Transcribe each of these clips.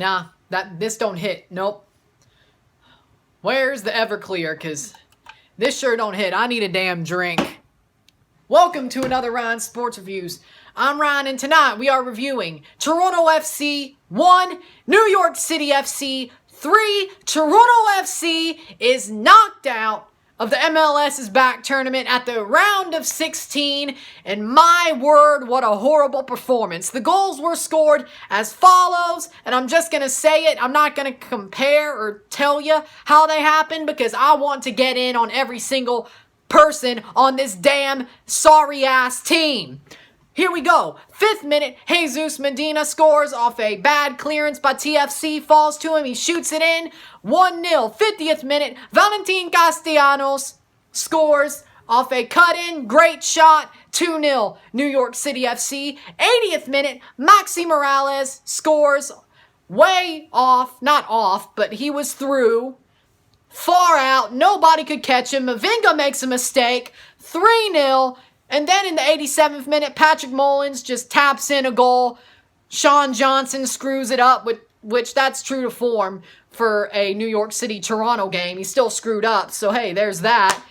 Nah, this don't hit. Nope. Where's the Everclear? Because this sure don't hit. I need a damn drink. Welcome to another Rant Sports Reviews. I'm Ryan, and tonight we are reviewing Toronto FC 1, New York City FC 3. Toronto FC is knocked out of the MLS's back tournament at the round of 16, and my word, what a horrible performance. The goals were scored as follows, and I'm just going to say it. I'm not going to compare or tell you how they happened because I want to get in on every single person on this damn sorry-ass team. Here we go. 5th minute, Jesus Medina scores off a bad clearance by TFC, falls to him, he shoots it in, 1-0. 50th minute, Valentin Castellanos scores off a cut-in, great shot, 2-0, New York City FC. 80th minute, Maxi Morales scores way off, not off, but he was through, far out, nobody could catch him, Mavinga makes a mistake, 3-0, and then in the 87th minute, Patrick Mullins just taps in a goal. Sean Johnson screws it up, which that's true to form for a New York City-Toronto game. He still screwed up, so hey, there's that.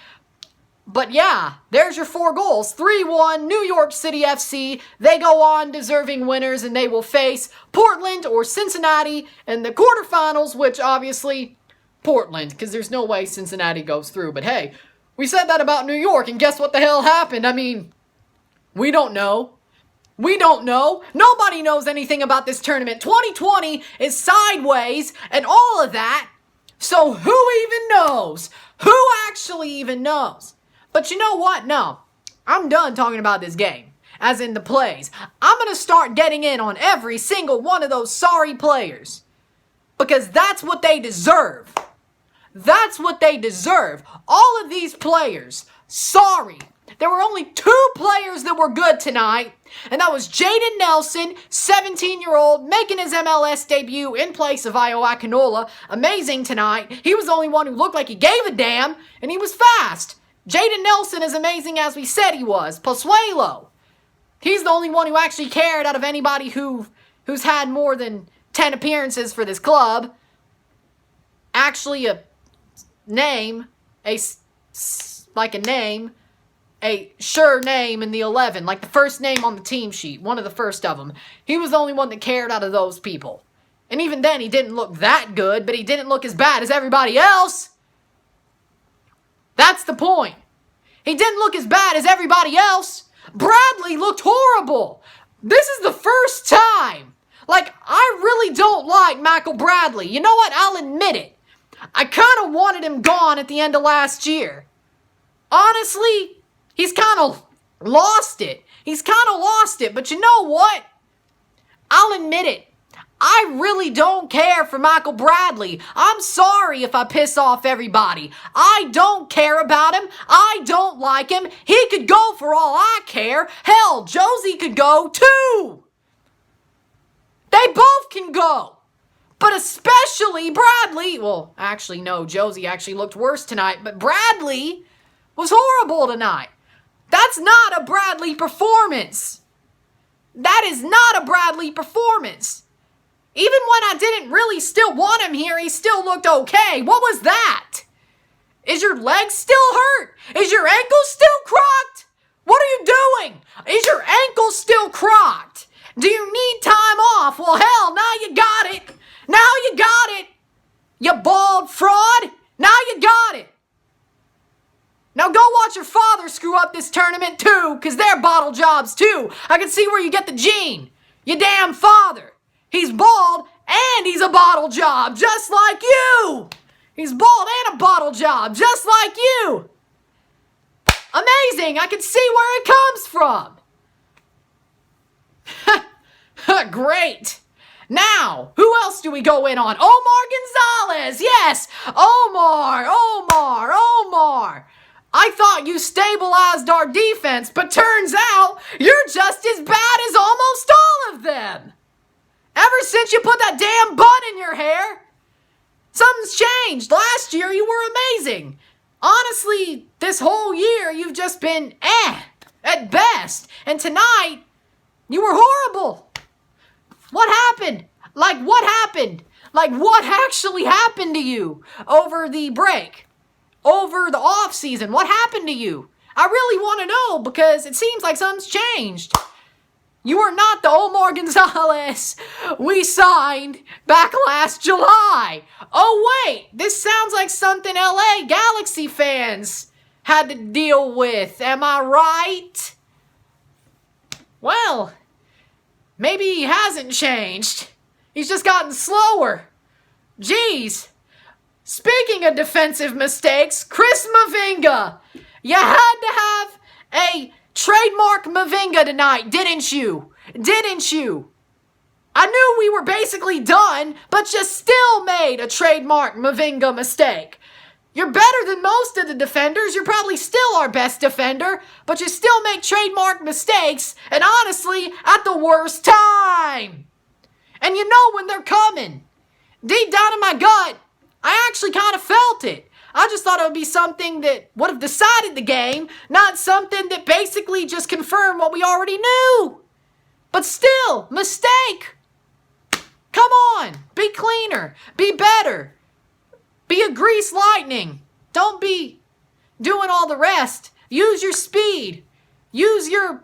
But yeah, there's your 4 goals. 3-1, New York City FC. They go on deserving winners, and they will face Portland or Cincinnati in the quarterfinals, which obviously Portland, because there's no way Cincinnati goes through. But hey, we said that about New York, and guess what the hell happened? I mean, we don't know. We don't know. Nobody knows anything about this tournament. 2020 is sideways and all of that. So who even knows? Who actually even knows? But you know what? No. I'm done talking about this game, as in the plays. I'm going to start getting in on every single one of those sorry players, because that's what they deserve. That's what they deserve. All of these players, sorry. There were only 2 players that were good tonight, and that was Jaden Nelson, 17-year-old, making his MLS debut in place of Io Akinola. Amazing tonight. He was the only one who looked like he gave a damn, and he was fast. Jaden Nelson is amazing as we said he was. Pozuelo. He's the only one who actually cared out of anybody who's had more than 10 appearances for this club. Actually, a sure name in the 11, like the first name on the team sheet, one of the first of them. He was the only one that cared out of those people. And even then, he didn't look that good, but he didn't look as bad as everybody else. That's the point. He didn't look as bad as everybody else. Bradley looked horrible. This is the first time. Like, I really don't like Michael Bradley. You know what? I'll admit it. I kind of wanted him gone at the end of last year. Honestly, he's kind of lost it. But you know what? I'll admit it. I really don't care for Michael Bradley. I'm sorry if I piss off everybody. I don't care about him. I don't like him. He could go for all I care. Hell, Josie could go too. They both can go. But especially Bradley. Well, actually, no. Josie actually looked worse tonight. But Bradley was horrible tonight. That's not a Bradley performance. That is not a Bradley performance. Even when I didn't really still want him here, he still looked okay. What was that? Is your leg still hurt? Is your ankle still crocked? What are you doing? Is your ankle still crocked? Do you need time off? Well, hell, now you got it. Now you got it, you bald fraud. Now you got it. Now go watch your father screw up this tournament too, because they're bottle jobs too. I can see where you get the gene. Your damn father. He's bald and he's a bottle job, just like you. He's bald and a bottle job, just like you. Amazing. I can see where it comes from. Great. Now, who else do we go in on? Omar Gonzalez. Yes, Omar. I thought you stabilized our defense, but turns out you're just as bad as almost all of them. Ever since you put that damn bun in your hair, something's changed. Last year, you were amazing. Honestly, this whole year, you've just been at best. And tonight, you were horrible. What happened? Like, what happened? Like, what actually happened to you over the break? Over the off season? What happened to you? I really want to know because it seems like something's changed. You are not the Omar Gonzalez we signed back last July. Oh, wait. This sounds like something LA Galaxy fans had to deal with. Am I right? Well, maybe he hasn't changed. He's just gotten slower. Jeez. Speaking of defensive mistakes, Chris Mavinga. You had to have a trademark Mavinga tonight, didn't you? Didn't you? I knew we were basically done, but you still made a trademark Mavinga mistake. You're better than most of the defenders. You're probably still our best defender, but you still make trademark mistakes, and honestly, at the worst time. And you know when they're coming. Deep down in my gut, I actually kind of felt it. I just thought it would be something that would have decided the game, not something that basically just confirmed what we already knew. But still, mistake. Come on, be cleaner, be better, be a grease lightning. Don't be doing all the rest. Use your speed. Use your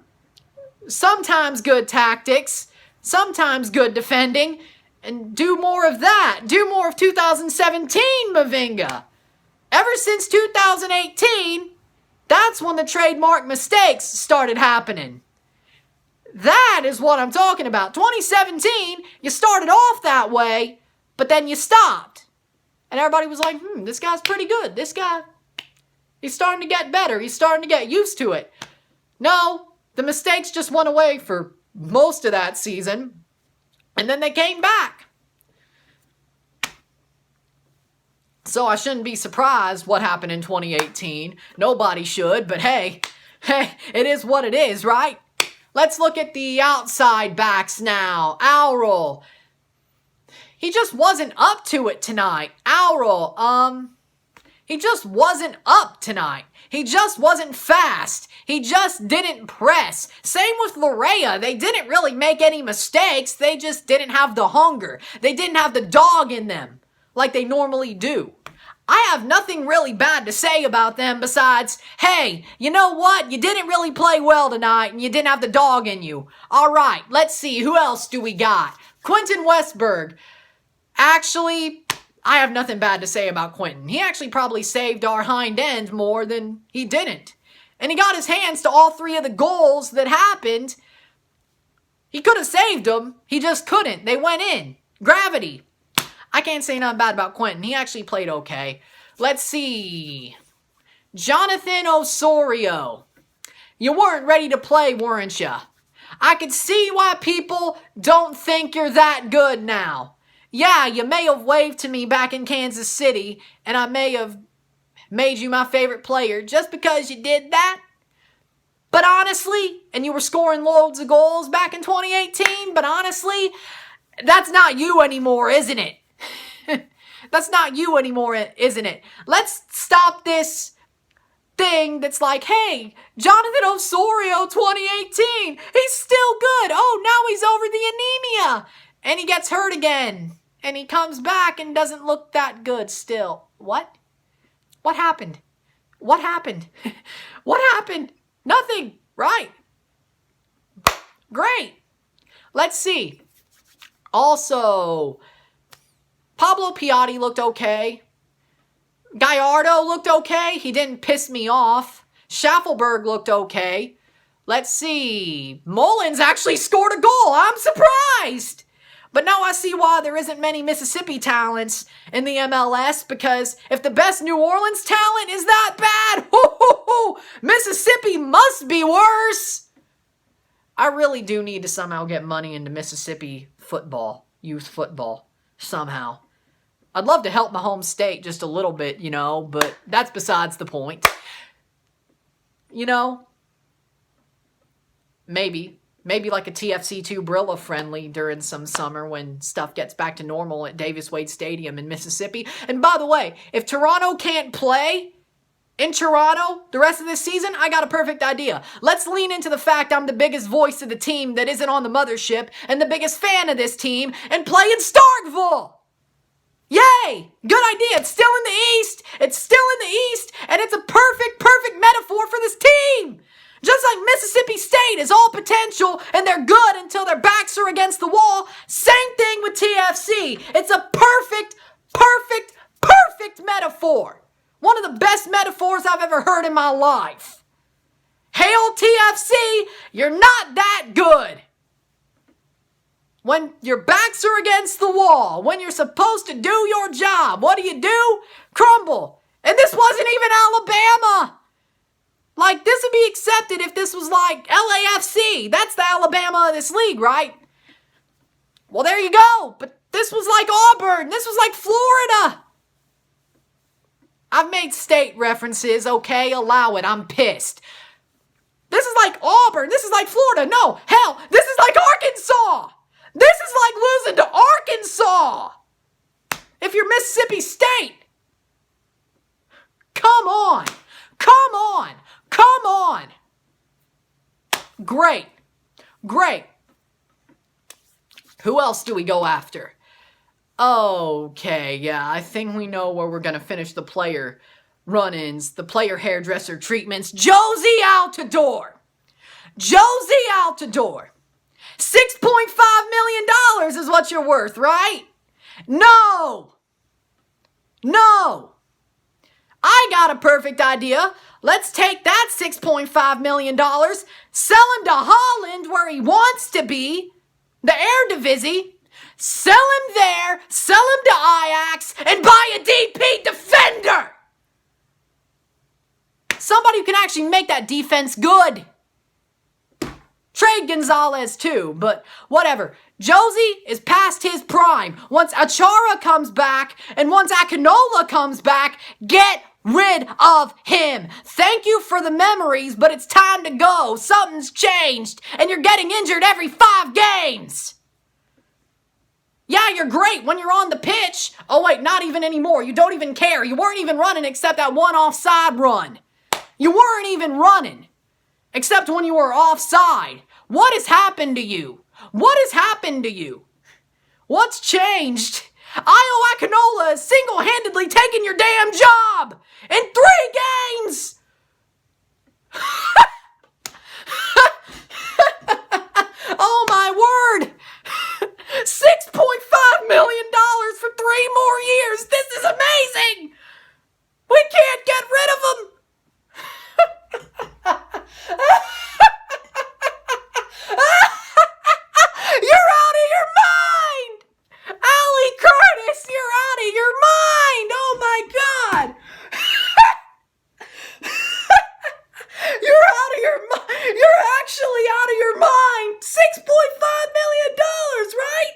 sometimes good tactics, sometimes good defending, and do more of that. Do more of 2017 Mavinga. Ever since 2018, that's when the trademark mistakes started happening. That is what I'm talking about. 2017, you started off that way, but then you stopped. And everybody was like, this guy's pretty good. This guy, he's starting to get better. He's starting to get used to it. No, the mistakes just went away for most of that season, and then they came back. So I shouldn't be surprised what happened in 2018. Nobody should, but hey, it is what it is, right? Let's look at the outside backs now. Aurel. He just wasn't up to it tonight. Aurel, he just wasn't up tonight. He just wasn't fast. He just didn't press. Same with Larea. They didn't really make any mistakes. They just didn't have the hunger. They didn't have the dog in them like they normally do. I have nothing really bad to say about them besides, hey, you know what? You didn't really play well tonight and you didn't have the dog in you. All right, let's see. Who else do we got? Quentin Westberg. Actually, I have nothing bad to say about Quentin. He actually probably saved our hind end more than he didn't. And he got his hands to all three of the goals that happened. He could have saved them. He just couldn't. They went in. Gravity. I can't say nothing bad about Quentin. He actually played okay. Let's see. Jonathan Osorio. You weren't ready to play, weren't you? I could see why people don't think you're that good now. Yeah, you may have waved to me back in Kansas City, and I may have made you my favorite player just because you did that. But honestly, and you were scoring loads of goals back in 2018, but honestly, that's not you anymore, isn't it? That's not you anymore, isn't it? Let's stop this thing that's like, hey, Jonathan Osorio 2018, he's still good. Oh, now he's over the anemia. And he gets hurt again. And he comes back and doesn't look that good still. What? What happened? What happened? What happened? Nothing, right? Great. Let's see. Also, Pablo Piatti looked okay. Gallardo looked okay. He didn't piss me off. Schaffelberg looked okay. Let's see. Mullins actually scored a goal. I'm surprised. But now I see why there isn't many Mississippi talents in the MLS, because if the best New Orleans talent is that bad, Mississippi must be worse. I really do need to somehow get money into Mississippi football, youth football, somehow. I'd love to help my home state just a little bit, but that's besides the point. Maybe like a TFC2 Brilla friendly during some summer when stuff gets back to normal at Davis Wade Stadium in Mississippi. And by the way, if Toronto can't play in Toronto the rest of this season, I got a perfect idea. Let's lean into the fact I'm the biggest voice of the team that isn't on the mothership and the biggest fan of this team and play in Starkville. Yay! Good idea. It's still in the East. It's still in the East, and it's a perfect metaphor for this team. Just like Mississippi State is all potential and they're good until their backs are against the wall, same thing with TFC. It's a perfect metaphor. One of the best metaphors I've ever heard in my life. Hail TFC, you're not that good. When your backs are against the wall, when you're supposed to do your job, what do? Crumble. And this wasn't even Alabama. Like, this would be accepted if this was like LAFC. That's the Alabama of this league, right? Well, there you go. But this was like Auburn. This was like Florida. I've made state references, okay? Allow it. I'm pissed. This is like Auburn. This is like Florida. No, hell, this is like Arkansas. This is like losing to Arkansas. If you're Mississippi State. Come on. Come on. Come on. Great. Who else do we go after? Okay, yeah, I think we know where we're going to finish the player run-ins, the player hairdresser treatments. Josie Altidore. Josie Altidore. $6.5 million is what you're worth, right? No. I got a perfect idea. Let's take that $6.5 million, sell him to Holland where he wants to be, the Eredivisie, sell him there, sell him to Ajax, and buy a DP defender. Somebody who can actually make that defense good. Trade Gonzalez too, but whatever. Josie is past his prime. Once Achara comes back, and once Akinola comes back, get rid of him. Thank you for the memories, but it's time to go. Something's changed, and you're getting injured every 5 games. Yeah, you're great when you're on the pitch. Oh wait, not even anymore. You don't even care. You weren't even running except that one offside run. You weren't even running except when you were offside. What has happened to you? What has happened to you? What's changed? Io Akinola has single-handedly taken your damn job in 3 games! Oh my word! $6.5 million for 3 more years! This is amazing! We can't get rid of him! You're out of your mind! Ali Curtis, you're out of your mind! Oh my God! You're out of your mind! You're actually out of your mind! $6.5 million, right?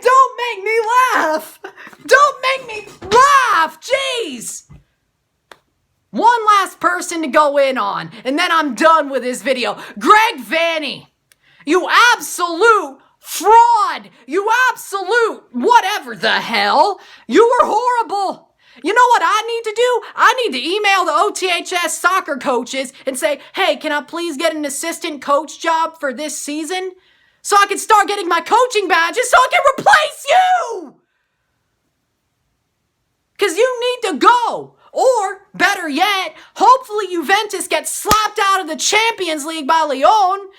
Don't make me laugh! Don't make me laugh! Jeez! One last person to go in on, and then I'm done with this video. Greg Vanney. You absolute fraud. You absolute whatever the hell. You were horrible. You know what I need to do? I need to email the OTHS soccer coaches and say, hey, can I please get an assistant coach job for this season? So I can start getting my coaching badges so I can replace you. Because you need to go. Or, better yet, hopefully Juventus gets slapped out of the Champions League by Lyon.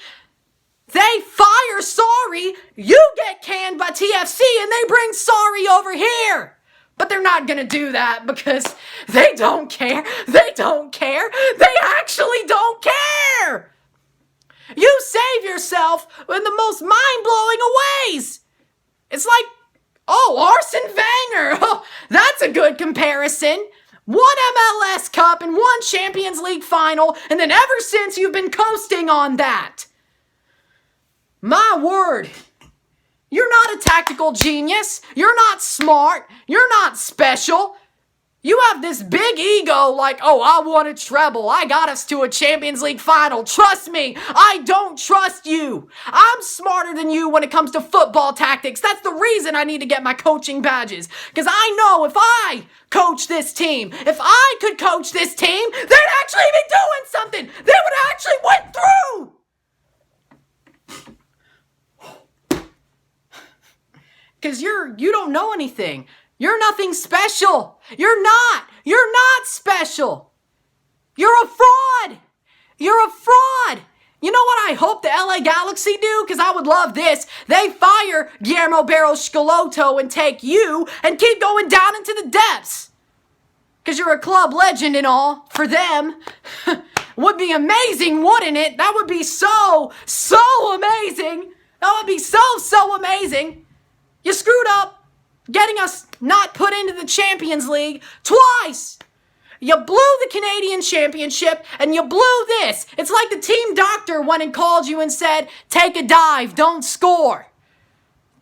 They fire Sarri, you get canned by TFC, and they bring Sarri over here. But they're not going to do that because they don't care. They don't care. They actually don't care. You save yourself in the most mind-blowing of ways. It's like, oh, Arsene Wenger. Oh, that's a good comparison. 1 MLS Cup and 1 Champions League final, and then ever since you've been coasting on that. My word. You're not a tactical genius. You're not smart. You're not special. You have this big ego like, oh, I won a treble. I got us to a Champions League final. Trust me, I don't trust you. I'm smarter than you when it comes to football tactics. That's the reason I need to get my coaching badges. Because I know if I coach this team, if I could coach this team, they'd actually be doing something. They would actually went through. Because you don't know anything. You're nothing special. You're not. You're not special. You're a fraud. You're a fraud. You know what I hope the LA Galaxy do? Because I would love this. They fire Guillermo Barros Schelotto and take you and keep going down into the depths. Because you're a club legend and all. For them. Would be amazing, wouldn't it? That would be so amazing. That would be so amazing. You screwed up. Getting us not put into the Champions League twice. You blew the Canadian Championship and you blew this. It's like the team doctor went and called you and said, take a dive, don't score.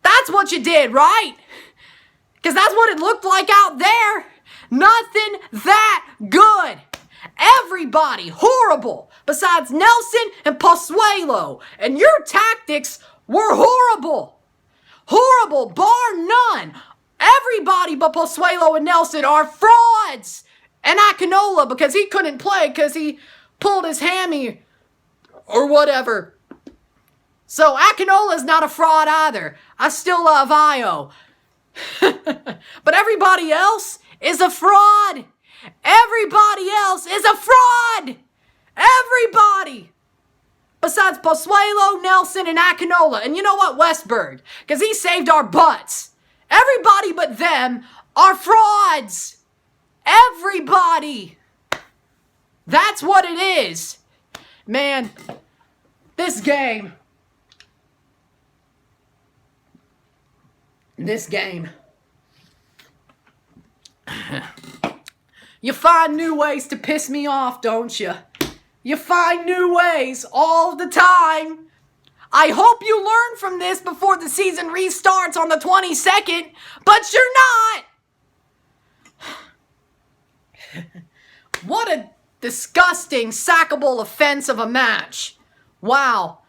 That's what you did, right? Because that's what it looked like out there. Nothing that good. Everybody horrible besides Nelson and Pozuelo. And your tactics were horrible. Horrible, bar none. Everybody but Pozuelo and Nelson are frauds. And Akinola, because he couldn't play because he pulled his hammy or whatever. So Akinola's not a fraud either. I still love Io. But everybody else is a fraud. Everybody else is a fraud. Everybody. Besides Pozuelo, Nelson, and Akinola. And you know what? Westberg. Because he saved our butts. Everybody but them are frauds. Everybody. That's what it is. Man, this game. You find new ways to piss me off, don't you? You find new ways all the time. I hope you learn from this before the season restarts on the 22nd, but you're not. What a disgusting, sackable offense of a match. Wow.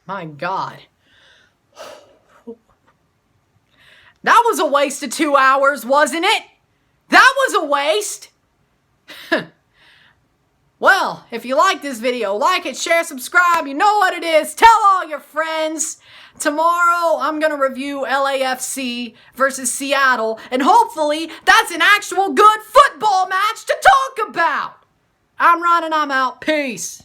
My God. That was a waste of 2 hours, wasn't it? That was a waste. Well, if you like this video, like it, share, subscribe. You know what it is. Tell all your friends. Tomorrow, I'm going to review LAFC versus Seattle. And hopefully, that's an actual good football match to talk about. I'm Ron and I'm out. Peace.